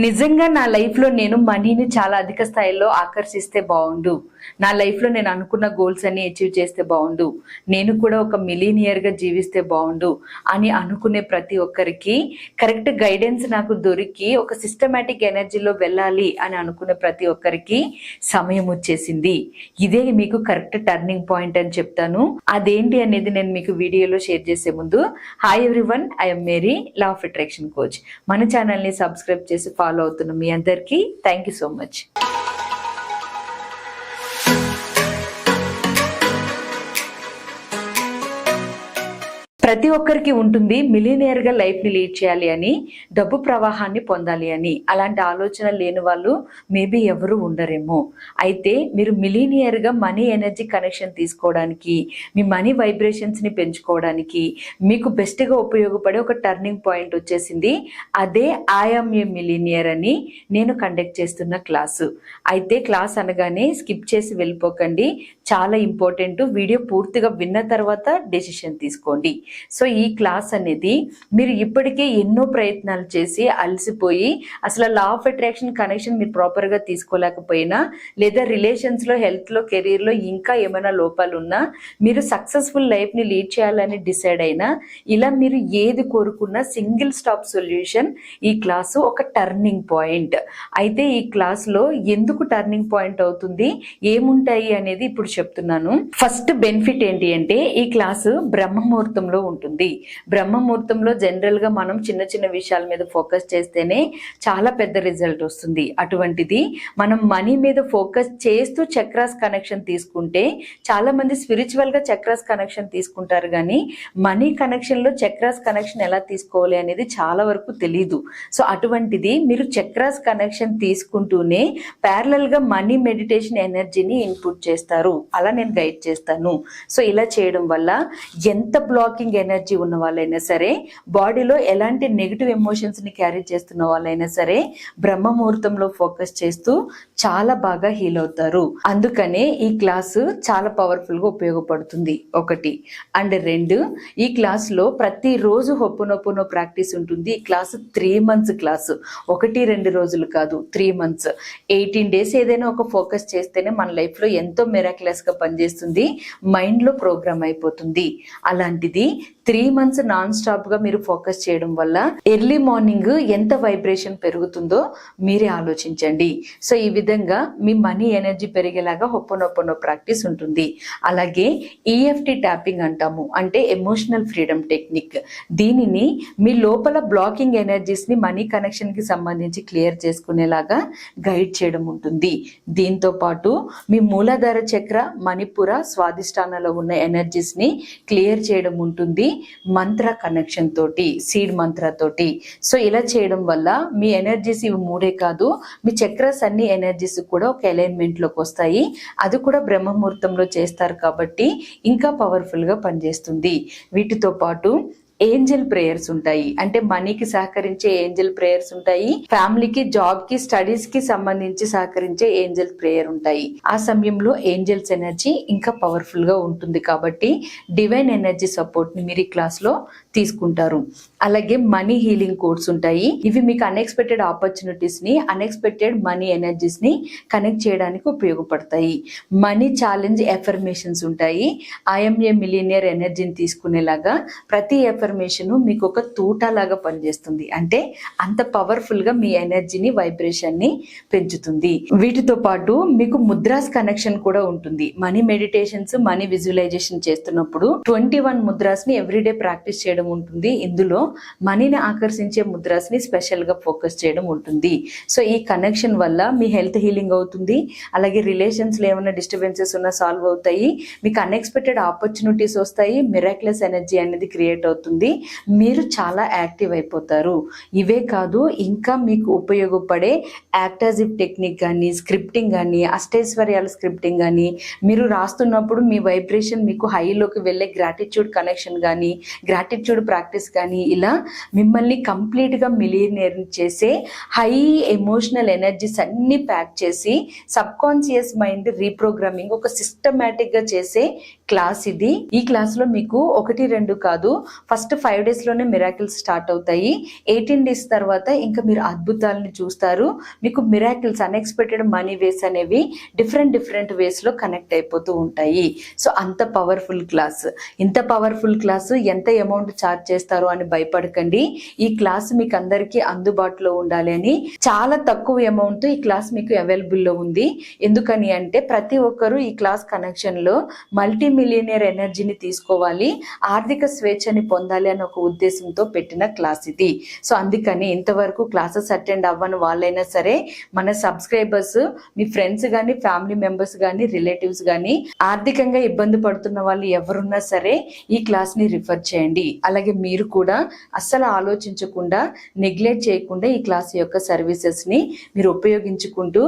నిజంగా నా లైఫ్లో నేను మనీని చాలా అధిక స్థాయిలో ఆకర్షిస్తే బాగుండు, నా లైఫ్లో నేను అనుకున్న గోల్స్ అన్ని అచీవ్ చేస్తే బాగుండు, నేను కూడా ఒక మిలీనియర్గా జీవిస్తే బాగుండు అని అనుకునే ప్రతి ఒక్కరికి కరెక్ట్ గైడెన్స్ నాకు దొరికి ఒక సిస్టమేటిక్ ఎనర్జీలో వెళ్ళాలి అని అనుకునే ప్రతి ఒక్కరికి సమయం వచ్చేసింది. ఇదే మీకు కరెక్ట్ టర్నింగ్ పాయింట్ అని చెప్తాను. అదేంటి అనేది నేను మీకు వీడియోలో షేర్ చేసే ముందు, hi everyone, I'm Mary, law of attraction coach. మన ఛానల్ని సబ్స్క్రైబ్ చేసి ఫాలో అవుతున్న మీ అందరికీ థ్యాంక్ యూ సో మచ్. ప్రతి ఒక్కరికి ఉంటుంది మిలినియర్ గా లైఫ్ ని లీడ్ చేయాలి అని, డబ్బు ప్రవాహాన్ని పొందాలి అని. అలాంటి ఆలోచన లేని వాళ్ళు మేబీ ఎవరు ఉండరేమో. అయితే మీరు మిలినియర్ గా మనీ ఎనర్జీ కనెక్షన్ తీసుకోవడానికి, మీ మనీ వైబ్రేషన్స్ ని పెంచుకోవడానికి మీకు బెస్ట్ గా ఉపయోగపడే ఒక టర్నింగ్ పాయింట్ వచ్చేసింది. అదే ఐఎమ్ ఏ మిలినియర్ అని నేను కండక్ట్ చేస్తున్న క్లాసు. అయితే క్లాస్ అనగానే స్కిప్ చేసి వెళ్ళిపోకండి, చాలా ఇంపార్టెంట్. వీడియో పూర్తిగా విన్న తర్వాత డెసిషన్ తీసుకోండి. సో ఈ క్లాస్ అనేది మీరు ఇప్పటికే ఎన్నో ప్రయత్నాలు చేసి అలసిపోయి అసలు లా ఆఫ్ అట్రాక్షన్ కనెక్షన్ మీరు ప్రాపర్గా తీసుకోలేకపోయినా, లేదా రిలేషన్స్లో, హెల్త్లో, కెరీర్లో ఇంకా ఏమైనా లోపాలు ఉన్నా, మీరు సక్సెస్ఫుల్ లైఫ్ని లీడ్ చేయాలని డిసైడ్ అయినా, ఇలా మీరు ఏది కోరుకున్నా సింగిల్ స్టాప్ సొల్యూషన్ ఈ క్లాసు ఒక టర్నింగ్ పాయింట్. అయితే ఈ క్లాస్లో ఎందుకు టర్నింగ్ పాయింట్ అవుతుంది, ఏముంటాయి అనేది ఇప్పుడు చెప్తున్నాను. ఫస్ట్ బెనిఫిట్ ఏంటి అంటే, ఈ క్లాసు బ్రహ్మముహూర్తంలో ఉంటుంది. బ్రహ్మముహూర్తంలో జనరల్ గా మనం చిన్న చిన్న విషయాల మీద ఫోకస్ చేస్తేనే చాలా పెద్ద రిజల్ట్ వస్తుంది. అటువంటిది మనం మనీ మీద ఫోకస్ చేస్తూ చక్రాస్ కనెక్షన్ తీసుకుంటే, చాలా మంది స్పిరిచువల్ గా చక్రాస్ కనెక్షన్ తీసుకుంటారు కానీ మనీ కనెక్షన్ లో చక్రాస్ కనెక్షన్ ఎలా తీసుకోవాలి అనేది చాలా వరకు తెలీదు. సో అటువంటిది మీరు చక్రాస్ కనెక్షన్ తీసుకుంటూనే ప్యారలల్ గా మనీ మెడిటేషన్ ఎనర్జీని ఇన్పుట్ చేస్తారు. అలా నేను గైడ్ చేస్తాను. సో ఇలా చేయడం వల్ల ఎంత బ్లాకింగ్ ఎనర్జీ ఉన్న వాళ్ళైనా సరే, బాడీలో ఎలాంటి నెగిటివ్ ఎమోషన్స్ ని క్యారీ చేస్తున్న వాళ్ళైనా సరే, బ్రహ్మ ముహూర్తంలో ఫోకస్ చేస్తూ చాలా బాగా హీల్ అవుతారు. అందుకనే ఈ క్లాసు చాలా పవర్ఫుల్ గా ఉపయోగపడుతుంది. ఒకటి. అండ్ రెండు, ఈ క్లాస్ లో ప్రతిరోజు హొప్పునొప్పునో ప్రాక్టీస్ ఉంటుంది. ఈ క్లాసు 3 months క్లాసు, 1-2 రోజులు కాదు, 3 months, 18 days ఏదైనా ఒక ఫోకస్ చేస్తేనే మన లైఫ్ లో ఎంతో మిరాక్యులస్ గా పనిచేస్తుంది, మైండ్ లో ప్రోగ్రామ్ అయిపోతుంది. అలాంటిది 3 months నాన్ స్టాప్ గా మీరు ఫోకస్ చేయడం వల్ల ఎర్లీ మార్నింగ్ ఎంత వైబ్రేషన్ పెరుగుతుందో మీరే ఆలోచించండి. సో ఈ విధంగా మీ మనీ ఎనర్జీ పెరిగేలాగా హొప్పనొప్పనో ప్రాక్టీస్ ఉంటుంది. అలాగే EFT ట్యాపింగ్ అంటాము, అంటే ఎమోషనల్ ఫ్రీడమ్ టెక్నిక్. దీనిని మీ లోపల బ్లాకింగ్ ఎనర్జీస్ ని మనీ కనెక్షన్ కి సంబంధించి క్లియర్ చేసుకునేలాగా గైడ్ చేయడం ఉంటుంది. దీంతో పాటు మీ మూలాధార చక్ర, మణిపుర, స్వాదిష్టానాలో ఉన్న ఎనర్జీస్ ని క్లియర్ చేయడం ఉంటుంది మంత్ర కనెక్షన్ తోటి, సీడ్ మంత్ర తోటి. సో ఇలా చేయడం వల్ల మీ ఎనర్జీస్ ఇవి 3 కాదు, మీ చక్రాస్ అన్ని ఎనర్జీస్ కూడా ఒక అలైన్మెంట్ లోకి వస్తాయి. అది కూడా బ్రహ్మముహూర్తంలో చేస్తారు కాబట్టి ఇంకా పవర్ఫుల్ గా పనిచేస్తుంది. వీటితో పాటు ఏంజల్ ప్రేయర్స్ ఉంటాయి, అంటే మనీకి సహకరించే ఏంజల్ ప్రేయర్స్ ఉంటాయి, ఫ్యామిలీకి, జాబ్ కి, స్టడీస్ కి సంబంధించి సహకరించే ఏంజల్ ప్రేయర్ ఉంటాయి. ఆ సమయంలో ఏంజల్స్ ఎనర్జీ ఇంకా పవర్ఫుల్ గా ఉంటుంది కాబట్టి డివైన్ ఎనర్జీ సపోర్ట్ ని మీరు ఈ క్లాస్ లో తీసుకుంటారు. అలాగే మనీ హీలింగ్ కోడ్స్ ఉంటాయి. ఇవి మీకు అన్ఎక్స్పెక్టెడ్ ఆపర్చునిటీస్ ని, అన్ఎక్స్పెక్టెడ్ మనీ ఎనర్జీస్ ని కనెక్ట్ చేయడానికి ఉపయోగపడతాయి. మనీ ఛాలెంజ్ ఎఫర్మేషన్స్ ఉంటాయి. ఐఎమ్ ఏ మిలినియర్ ఎనర్జీని తీసుకునేలాగా ప్రతి ఎఫర్మేషన్ మీకు ఒక తూటాలాగా పనిచేస్తుంది. అంటే అంత పవర్ఫుల్ గా మీ ఎనర్జీని, వైబ్రేషన్ ని పెంచుతుంది. వీటితో పాటు మీకు ముద్రాస్ కనెక్షన్ కూడా ఉంటుంది. మనీ మెడిటేషన్స్, మనీ విజువలైజేషన్ చేస్తున్నప్పుడు 21 ముద్రాస్ ని ఎవ్రీడే ప్రాక్టీస్ చేయడం ఉంటుంది. ఇందులో మనీని ఆకర్షించే ముద్రాస్ ని స్పెషల్ గా ఫోకస్ చేయడం ఉంటుంది. సో ఈ కనెక్షన్ వల్ల మీ హెల్త్ హీలింగ్ అవుతుంది. అలాగే రిలేషన్స్ లో ఏమైనా డిస్టర్బెన్సెస్ ఉన్నా సాల్వ్ అవుతాయి. మీకు అన్ఎక్స్పెక్టెడ్ ఆపర్చునిటీస్ వస్తాయి. మిరాక్యులస్ ఎనర్జీ అనేది క్రియేట్ అవుతుంది. మీరు చాలా యాక్టివ్ అయిపోతారు. ఇవే కాదు, ఇంకా మీకు ఉపయోగపడే యాక్టాజివ్ టెక్నిక్ కానీ, స్క్రిప్టింగ్ కానీ, అష్టైశ్వర్యాల స్క్రిప్టింగ్ కానీ, మీరు రాస్తున్నప్పుడు మీ వైబ్రేషన్ మీకు హైలోకి వెళ్ళే గ్రాటిట్యూడ్ కనెక్షన్ కానీ, గ్రాటిట్యూడ్ ప్రాక్టీస్ కానీ, ఇలా మిమ్మల్ని కంప్లీట్ గా మిలియనియర్ చేసే హై ఎమోషనల్ ఎనర్జీస్ అన్ని ప్యాక్ చేసి సబ్ కాన్షియస్ మైండ్ రీప్రోగ్రామింగ్ ఒక సిస్టమేటిక్ గా చేసే క్లాస్ ఇది. ఈ క్లాస్ లో మీకు 1-2 కాదు, ఫస్ట్ 5 days లోనే మిరాకిల్స్ స్టార్ట్ అవుతాయి. 18 days తర్వాత ఇంకా మీరు అద్భుతాలని చూస్తారు. మీకు మిరాకిల్స్, అన్ఎక్స్పెక్టెడ్ మనీ వేస్ అనేవి డిఫరెంట్ వేస్ లో కనెక్ట్ అయిపోతూ ఉంటాయి. సో అంత పవర్ఫుల్ క్లాస్. ఇంత పవర్ఫుల్ క్లాస్ ఎంత అమౌంట్ ఛార్జ్ చేస్తారు అని భయపడకండి. ఈ క్లాస్ మీకు అందరికీ అందుబాటులో ఉండాలి అని చాలా తక్కువ అమౌంట్ ఈ క్లాస్ మీకు అవైలబుల్ లో ఉంది. ఎందుకని అంటే ప్రతి ఒక్కరూ ఈ క్లాస్ కనెక్షన్ లో మల్టీ మిలియనియర్ ఎనర్జీని తీసుకోవాలి, ఆర్థిక స్వేచ్ఛని పొందాలి అనే ఒక ఉద్దేశంతో పెట్టిన క్లాస్ ఇది. సో అందుకని ఇంతవరకు క్లాసెస్ అటెండ్ అవ్వని వాళ్ళైనా సరే, మన సబ్స్క్రైబర్స్, మీ ఫ్రెండ్స్ కానీ, ఫ్యామిలీ మెంబర్స్ కానీ, రిలేటివ్స్ కానీ ఆర్థికంగా ఇబ్బంది పడుతున్న వాళ్ళు ఎవరున్నా సరే ఈ క్లాస్ ని రిఫర్ చేయండి. అలాగే మీరు కూడా అస్సలు ఆలోచించకుండా, నెగ్లెక్ట్ చేయకుండా ఈ క్లాస్ యొక్క సర్వీసెస్ ని మీరు ఉపయోగించుకుంటూ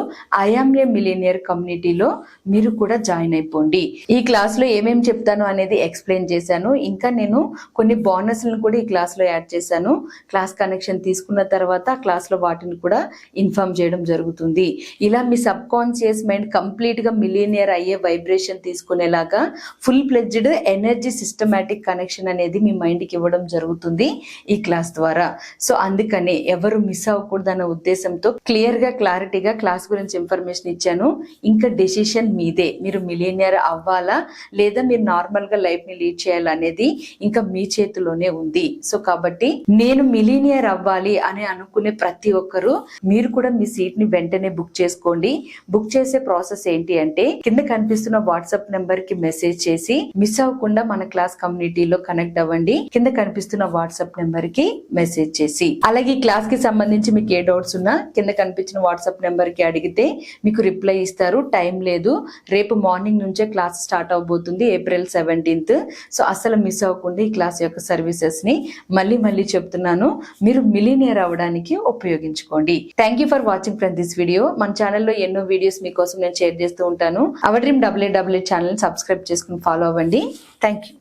ఐఆమ్ ఏ మిలియనియర్ కమ్యూనిటీలో మీరు కూడా జాయిన్ అయిపోండి. ఈ క్లాస్ లో ఏమేమి చెప్తాను అనేది ఎక్స్ప్లెయిన్ చేశాను. ఇంకా నేను కొన్ని బోనస్లను కూడా ఈ క్లాస్ లో యాడ్ చేశాను. క్లాస్ కనెక్షన్ తీసుకున్న తర్వాత ఆ క్లాస్ లో వాటిని కూడా ఇన్ఫార్మ్ చేయడం జరుగుతుంది. ఇలా మీ సబ్ కాన్షియస్ మైండ్ కంప్లీట్ గా మిలియనియర్ అయ్యే వైబ్రేషన్ తీసుకునేలాగా full pledged energy systematic connection అనేది మీ మైండ్ కి ఇవ్వడం జరుగుతుంది ఈ క్లాస్ ద్వారా. సో అందుకనే ఎవరు మిస్ అవ్వకూడదు అన్న ఉద్దేశంతో క్లియర్ గా, క్లారిటీగా క్లాస్ గురించి ఇన్ఫర్మేషన్ ఇచ్చాను. ఇంకా డెసిషన్ మీదే, మీరు మిలియనియర్ అవ్వాలా లేదా మీరు నార్మల్ గా లైఫ్ ని లీడ్ చేయాలనేది ఇంకా మీ చేతిలోనే ఉంది. సో కాబట్టి నేను మిలియనియర్ అవ్వాలి అని అనుకునే ప్రతి ఒక్కరు మీరు కూడా మీ సీట్ ని వెంటనే బుక్ చేసుకోండి. బుక్ చేసే ప్రాసెస్ ఏంటి అంటే, కింద కనిపిస్తున్న వాట్సాప్ నెంబర్ కి మెసేజ్ చేసి మిస్ అవ్వకుండా మన క్లాస్ కమ్యూనిటీలో కనెక్ట్ అవ్వండి. కింద కనిపిస్తున్న వాట్సాప్ నెంబర్ కి మెసేజ్ చేసి, అలాగే ఈ క్లాస్ కి సంబంధించి మీకు ఏ డౌట్స్ ఉన్నా కింద కనిపించిన వాట్సాప్ నెంబర్ కి అడిగితే మీకు రిప్లై ఇస్తారు. టైం లేదు, రేపు మార్నింగ్ నుంచే క్లాస్ స్టార్ట్ అవబోతుంది, April 17th. సో అసలు మిస్ అవ్వకుండా ఈ క్లాస్ యొక్క సర్వీసెస్ ని మళ్ళీ చెప్తున్నాను, మీరు మిలియనియర్ అవ్వడానికి ఉపయోగించుకోండి. Thank you for watching friends this video. మన ఛానల్లో ఎన్నో వీడియోస్ మీకోసం నేను షేర్ చేస్తూ ఉంటాను. Our dream AA channel subscribe చేసుకుని ఫాలో అవ్వండి. Thank you.